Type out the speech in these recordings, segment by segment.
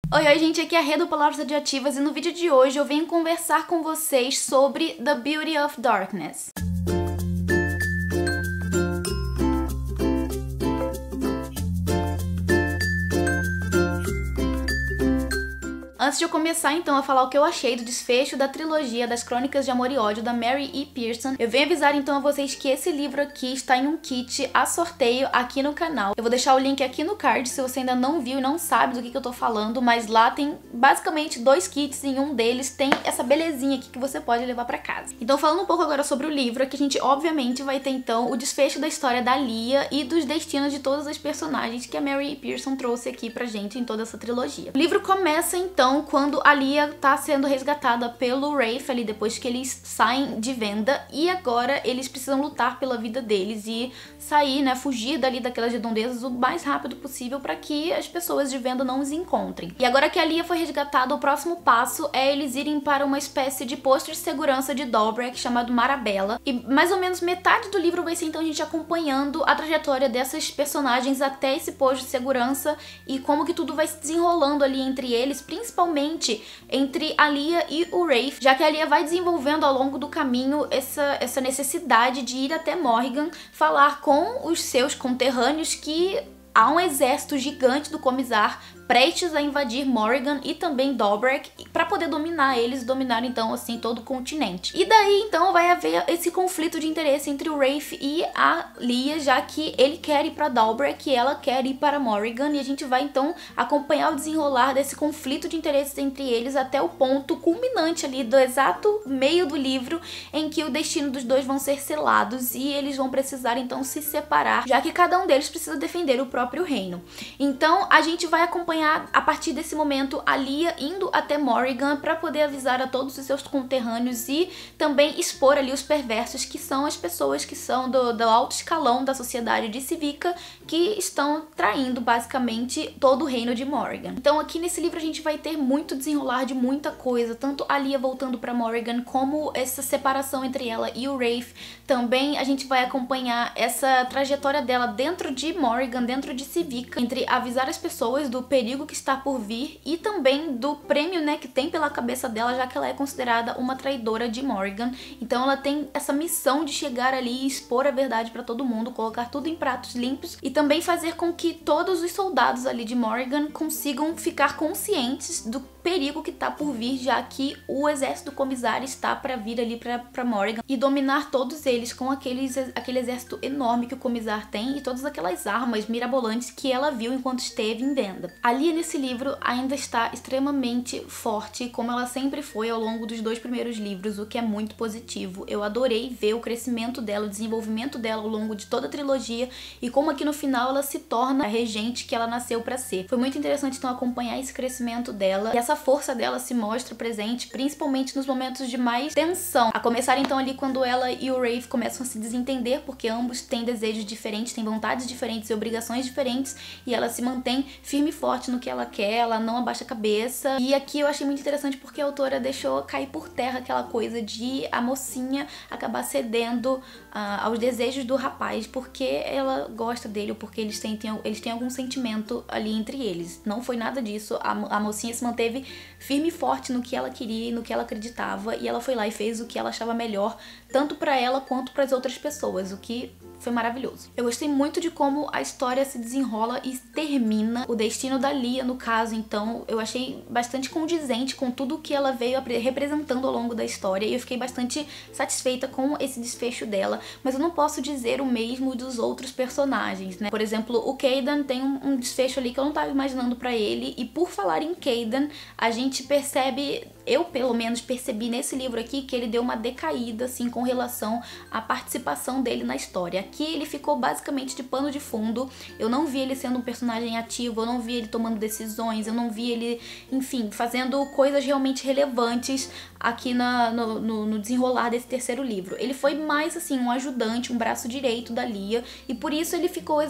Oi, gente, aqui é a Rê do Palavras Radioativas e no vídeo de hoje eu venho conversar com vocês sobre The Beauty of Darkness. Antes de eu começar, então, a falar o que eu achei do desfecho da trilogia das Crônicas de Amor e Ódio da Mary E. Pearson, eu venho avisar, então, a vocês que esse livro aqui está em um kit a sorteio aqui no canal. Eu vou deixar o link aqui no card, se você ainda não viu e não sabe do que eu tô falando, mas lá tem, basicamente, 2 kits e em um deles tem essa belezinha aqui que você pode levar pra casa. Então, falando um pouco agora sobre o livro, aqui a gente, obviamente, vai ter, então, o desfecho da história da Lia e dos destinos de todas as personagens que a Mary E. Pearson trouxe aqui pra gente em toda essa trilogia. O livro começa, então, quando a Lia tá sendo resgatada pelo Rafe ali depois que eles saem de venda e agora eles precisam lutar pela vida deles e sair, né, fugir dali daquelas redondezas o mais rápido possível para que as pessoas de venda não os encontrem. E agora que a Lia foi resgatada, o próximo passo é eles irem para uma espécie de posto de segurança de Dobrak chamado Marabella e mais ou menos metade do livro vai ser então a gente acompanhando a trajetória dessas personagens até esse posto de segurança e como que tudo vai se desenrolando ali entre eles, principalmente entre a Lia e o Rafe, já que a Lia vai desenvolvendo ao longo do caminho essa necessidade de ir até Morrigan, falar com os seus conterrâneos que há um exército gigante do Comisar prestes a invadir Morrigan e também Dobrak para poder dominar eles, dominar então assim todo o continente. E daí então vai haver esse conflito de interesse entre o Rafe e a Lia, já que ele quer ir para Dobrak e ela quer ir para Morrigan, e a gente vai então acompanhar o desenrolar desse conflito de interesses entre eles até o ponto culminante ali do exato meio do livro em que o destino dos dois vão ser selados e eles vão precisar então se separar, já que cada um deles precisa defender o próprio reino. Então a gente vai acompanhar a partir desse momento a Lia indo até Morrigan para poder avisar a todos os seus conterrâneos e também expor ali os perversos, que são as pessoas que são do alto escalão da sociedade de Civica, que estão traindo basicamente todo o reino de Morrigan. Então aqui nesse livro a gente vai ter muito desenrolar de muita coisa, tanto a Lia voltando para Morrigan como essa separação entre ela e o Rafe. Também a gente vai acompanhar essa trajetória dela dentro de Morrigan, dentro de Civica, entre avisar as pessoas do perigo que está por vir e também do prêmio, né, que tem pela cabeça dela, já que ela é considerada uma traidora de Morrigan. Então ela tem essa missão de chegar ali e expor a verdade para todo mundo, colocar tudo em pratos limpos e também fazer com que todos os soldados ali de Morrigan consigam ficar conscientes do perigo que tá por vir, já que o exército do Comisar está para vir ali para Morrigan e dominar todos eles com aquele exército enorme que o Comisar tem e todas aquelas armas mirabolantes que ela viu enquanto esteve em venda. A Lia nesse livro ainda está extremamente forte, como ela sempre foi ao longo dos 2 primeiros livros, o que é muito positivo. Eu adorei ver o crescimento dela, o desenvolvimento dela ao longo de toda a trilogia e como aqui no final ela se torna a regente que ela nasceu para ser. Foi muito interessante então acompanhar esse crescimento dela e essa força dela se mostra presente principalmente nos momentos de mais tensão. A começar então ali quando ela e o Rafe começam a se desentender, porque ambos têm desejos diferentes, têm vontades diferentes e obrigações diferentes, e ela se mantém firme e forte no que ela quer, ela não abaixa a cabeça. E aqui eu achei muito interessante porque a autora deixou cair por terra aquela coisa de a mocinha acabar cedendo aos desejos do rapaz porque ela gosta dele ou porque eles têm algum sentimento ali entre eles. Não foi nada disso. A mocinha se manteve firme e forte no que ela queria e no que ela acreditava, e ela foi lá e fez o que ela achava melhor, tanto pra ela quanto para as outras pessoas, o que foi maravilhoso. Eu gostei muito de como a história se desenrola e termina. O destino da Lia, no caso, então, eu achei bastante condizente com tudo que ela veio representando ao longo da história e eu fiquei bastante satisfeita com esse desfecho dela, mas eu não posso dizer o mesmo dos outros personagens, né? Por exemplo, o Caden tem um desfecho ali que eu não tava imaginando pra ele, e por falar em Caden, a gente percebe, eu pelo menos percebi nesse livro aqui, que ele deu uma decaída, assim, com relação à participação dele na história. Aqui ele ficou basicamente de pano de fundo, eu não vi ele sendo um personagem ativo, eu não vi ele tomando decisões, eu não vi ele, enfim, fazendo coisas realmente relevantes aqui no desenrolar desse terceiro livro. Ele foi mais, assim, um ajudante, um braço direito da Lia, e por isso ele ficou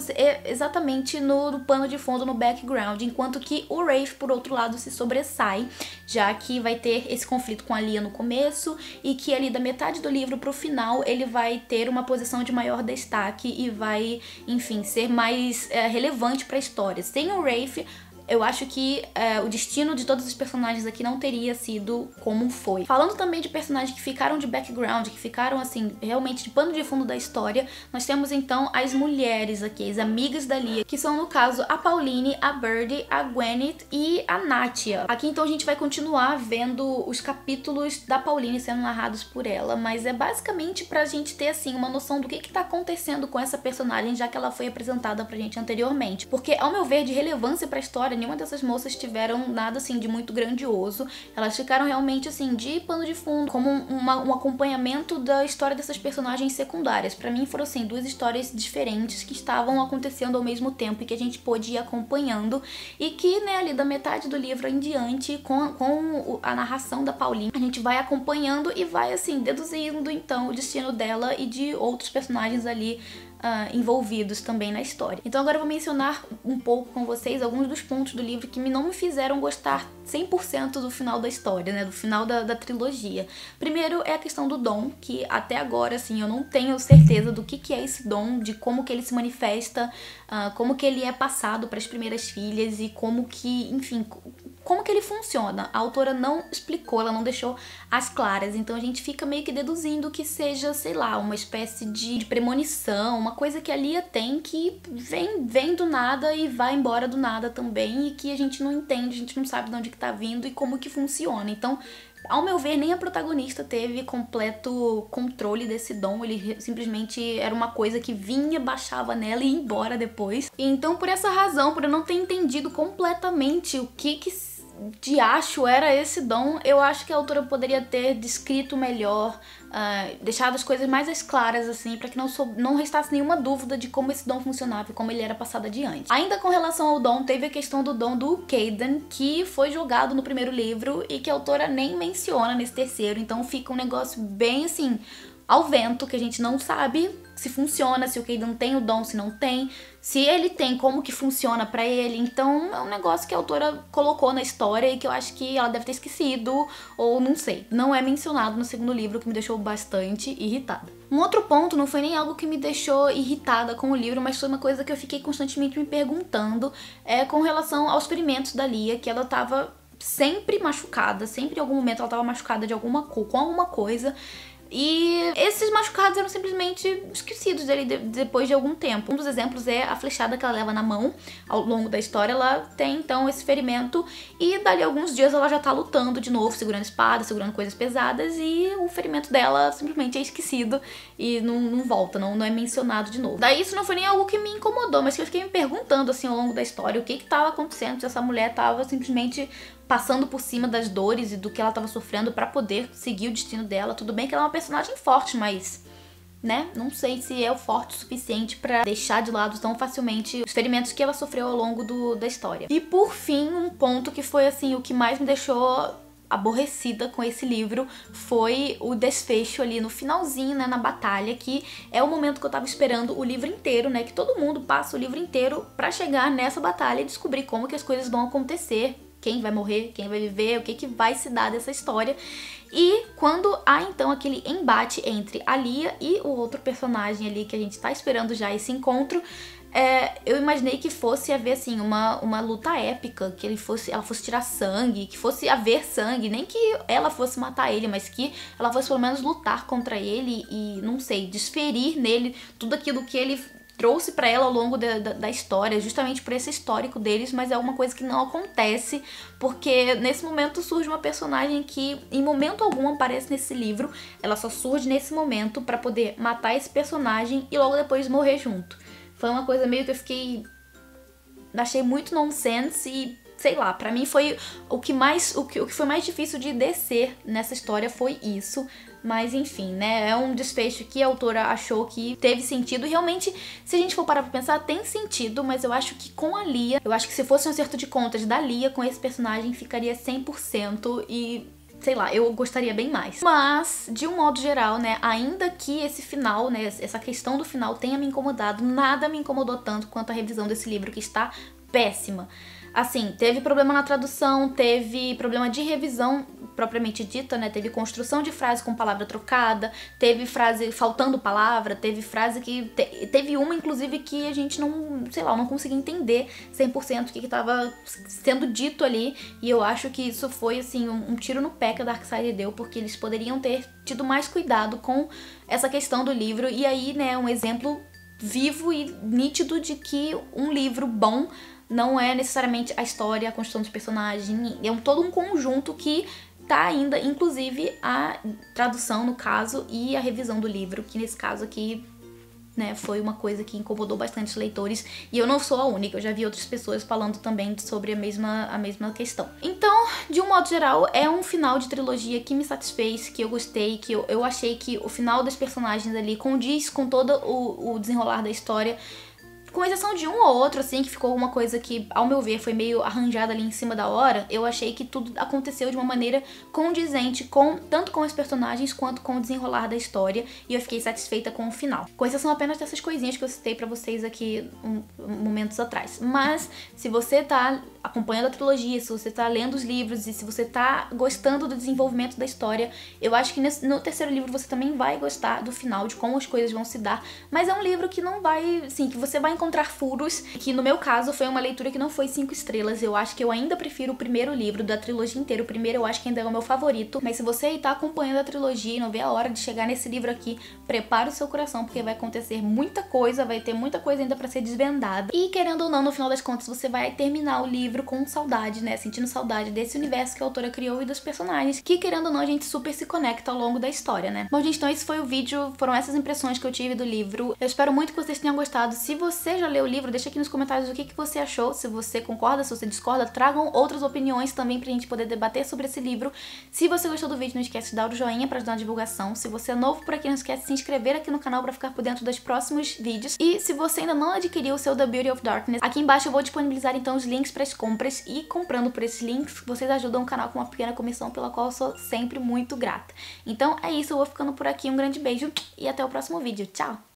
exatamente no pano de fundo, no background, enquanto que o Rafe, por outro lado, se sobressai, já que vai ter esse conflito com a Lia no começo e que ali da metade do livro pro final ele vai ter uma posição de maior destaque e vai, enfim, ser mais relevante para a história. Sem o Rafe, eu acho que o destino de todos os personagens aqui não teria sido como foi. Falando também de personagens que ficaram de background, que ficaram, assim, realmente de pano de fundo da história, nós temos então as mulheres aqui, as amigas da Lia, que são, no caso, a Pauline, a Birdie, a Gwyneth e a Natia. Aqui então a gente vai continuar vendo os capítulos da Pauline sendo narrados por ela, mas é basicamente pra gente ter, assim, uma noção do que tá acontecendo com essa personagem, já que ela foi apresentada pra gente anteriormente. Porque, ao meu ver, de relevância pra história, nenhuma dessas moças tiveram nada, assim, de muito grandioso. Elas ficaram realmente, assim, de pano de fundo, como um acompanhamento da história dessas personagens secundárias. Pra mim foram, assim, duas histórias diferentes que estavam acontecendo ao mesmo tempo e que a gente pôde ir acompanhando e que, né, ali da metade do livro em diante, com a narração da Pauline, a gente vai acompanhando e vai, assim, deduzindo, então, o destino dela e de outros personagens ali envolvidos também na história. Então agora eu vou mencionar um pouco com vocês alguns dos pontos do livro que não me fizeram gostar 100% do final da história, né, do final da trilogia. Primeiro é a questão do dom, que até agora, assim, eu não tenho certeza do que é esse dom, de como que ele se manifesta, como que ele é passado para as primeiras filhas e como que, enfim, como que ele funciona. A autora não explicou, ela não deixou as claras, então a gente fica meio que deduzindo que seja, sei lá, uma espécie de premonição, uma coisa que a Lia tem que vem do nada e vai embora do nada também e que a gente não entende, a gente não sabe de onde que tá vindo e como que funciona. Então, ao meu ver, nem a protagonista teve completo controle desse dom, ele simplesmente era uma coisa que vinha, baixava nela e ia embora depois. E então, por essa razão, por eu não ter entendido completamente o que diacho era esse dom, eu acho que a autora poderia ter descrito melhor, deixado as coisas mais claras, assim, pra que não restasse nenhuma dúvida de como esse dom funcionava e como ele era passado adiante. Ainda com relação ao dom, teve a questão do dom do Caden, que foi jogado no primeiro livro e que a autora nem menciona nesse terceiro, então fica um negócio bem, assim, ao vento, que a gente não sabe se funciona, se o Caden tem o dom, se não tem, se ele tem, como que funciona pra ele. Então é um negócio que a autora colocou na história e que eu acho que ela deve ter esquecido, ou não sei. Não é mencionado no segundo livro, o que me deixou bastante irritada. Um outro ponto não foi nem algo que me deixou irritada com o livro, mas foi uma coisa que eu fiquei constantemente me perguntando, com relação aos ferimentos da Lia, que ela tava sempre machucada, sempre em algum momento ela tava machucada com alguma coisa. E esses machucados eram simplesmente esquecidos dele depois de algum tempo. Um dos exemplos é a flechada que ela leva na mão ao longo da história. Ela tem então esse ferimento e dali a alguns dias ela já tá lutando de novo, segurando espada, segurando coisas pesadas, e o ferimento dela simplesmente é esquecido e não volta, não é mencionado de novo. Daí isso não foi nem algo que me incomodou, mas que eu fiquei me perguntando, assim, ao longo da história, o que tava acontecendo, se essa mulher tava simplesmente passando por cima das dores e do que ela tava sofrendo pra poder seguir o destino dela. Tudo bem que ela é uma personagem forte, mas, né, não sei se é o forte o suficiente pra deixar de lado tão facilmente os ferimentos que ela sofreu ao longo da história. E por fim, um ponto que foi, assim, o que mais me deixou aborrecida com esse livro foi o desfecho ali no finalzinho, né, na batalha, que é o momento que eu tava esperando o livro inteiro, né, que todo mundo passa o livro inteiro pra chegar nessa batalha e descobrir como que as coisas vão acontecer, quem vai morrer, quem vai viver, o que vai se dar dessa história. E quando há então aquele embate entre a Lia e o outro personagem ali que a gente tá esperando já esse encontro, eu imaginei que fosse haver, assim, uma luta épica, que ela fosse tirar sangue, que fosse haver sangue, nem que ela fosse matar ele, mas que ela fosse pelo menos lutar contra ele e, não sei, desferir nele tudo aquilo que ele trouxe pra ela ao longo da história, justamente por esse histórico deles, mas é uma coisa que não acontece, porque nesse momento surge uma personagem que em momento algum aparece nesse livro, ela só surge nesse momento pra poder matar esse personagem e logo depois morrer junto. Foi uma coisa meio que eu achei muito nonsense e, sei lá, pra mim foi o que foi mais difícil de descer nessa história foi isso. Mas enfim, né, é um desfecho que a autora achou que teve sentido. E realmente, se a gente for parar pra pensar, tem sentido, mas eu acho que com a Lia, eu acho que se fosse um acerto de contas da Lia com esse personagem, ficaria 100% e, sei lá, eu gostaria bem mais. Mas, de um modo geral, né, ainda que esse final, né, essa questão do final tenha me incomodado, nada me incomodou tanto quanto a revisão desse livro, que está péssima. Assim, teve problema na tradução, teve problema de revisão propriamente dita, né? Teve construção de frase com palavra trocada, teve frase faltando palavra, teve frase que... Teve uma, inclusive, que a gente não, sei lá, não conseguia entender 100% o que tava sendo dito ali, e eu acho que isso foi, assim, um tiro no pé que a Darkseid deu, porque eles poderiam ter tido mais cuidado com essa questão do livro, e aí, né, um exemplo vivo e nítido de que um livro bom não é necessariamente a história, a construção dos personagens, é todo um conjunto que tá ainda, inclusive a tradução no caso e a revisão do livro, que nesse caso aqui, né, foi uma coisa que incomodou bastante os leitores, e eu não sou a única, eu já vi outras pessoas falando também sobre a mesma questão. Então, de um modo geral, é um final de trilogia que me satisfez, que eu gostei, que eu achei que o final dos personagens ali condiz com todo o desenrolar da história, com exceção de um ou outro, assim, que ficou uma coisa que, ao meu ver, foi meio arranjada ali em cima da hora. Eu achei que tudo aconteceu de uma maneira condizente tanto com os personagens quanto com o desenrolar da história, e eu fiquei satisfeita com o final. Com exceção apenas dessas coisinhas que eu citei pra vocês aqui momentos atrás. Mas, se você tá acompanhando a trilogia, se você tá lendo os livros e se você tá gostando do desenvolvimento da história, eu acho que no terceiro livro você também vai gostar do final, de como as coisas vão se dar. Mas é um livro que não vai, assim, que você vai encontrar furos, que no meu caso foi uma leitura que não foi 5 estrelas. Eu acho que eu ainda prefiro o primeiro livro da trilogia inteira. O primeiro eu acho que ainda é o meu favorito, mas se você tá acompanhando a trilogia e não vê a hora de chegar nesse livro aqui, prepara o seu coração, porque vai acontecer muita coisa, vai ter muita coisa ainda pra ser desvendada. E querendo ou não, no final das contas, você vai terminar o livro com saudade, né? Sentindo saudade desse universo que a autora criou e dos personagens, que querendo ou não, a gente super se conecta ao longo da história, né? Bom, gente, então esse foi o vídeo, foram essas impressões que eu tive do livro. Eu espero muito que vocês tenham gostado. Se você já leu o livro, deixa aqui nos comentários o que você achou, se você concorda, se você discorda, tragam outras opiniões também pra gente poder debater sobre esse livro. Se você gostou do vídeo, não esquece de dar o joinha pra ajudar na divulgação. Se você é novo por aqui, não esquece de se inscrever aqui no canal pra ficar por dentro dos próximos vídeos. E se você ainda não adquiriu o seu The Beauty of Darkness, aqui embaixo eu vou disponibilizar então os links para as compras, e comprando por esses links, vocês ajudam o canal com uma pequena comissão, pela qual eu sou sempre muito grata. Então é isso, eu vou ficando por aqui, um grande beijo e até o próximo vídeo. Tchau!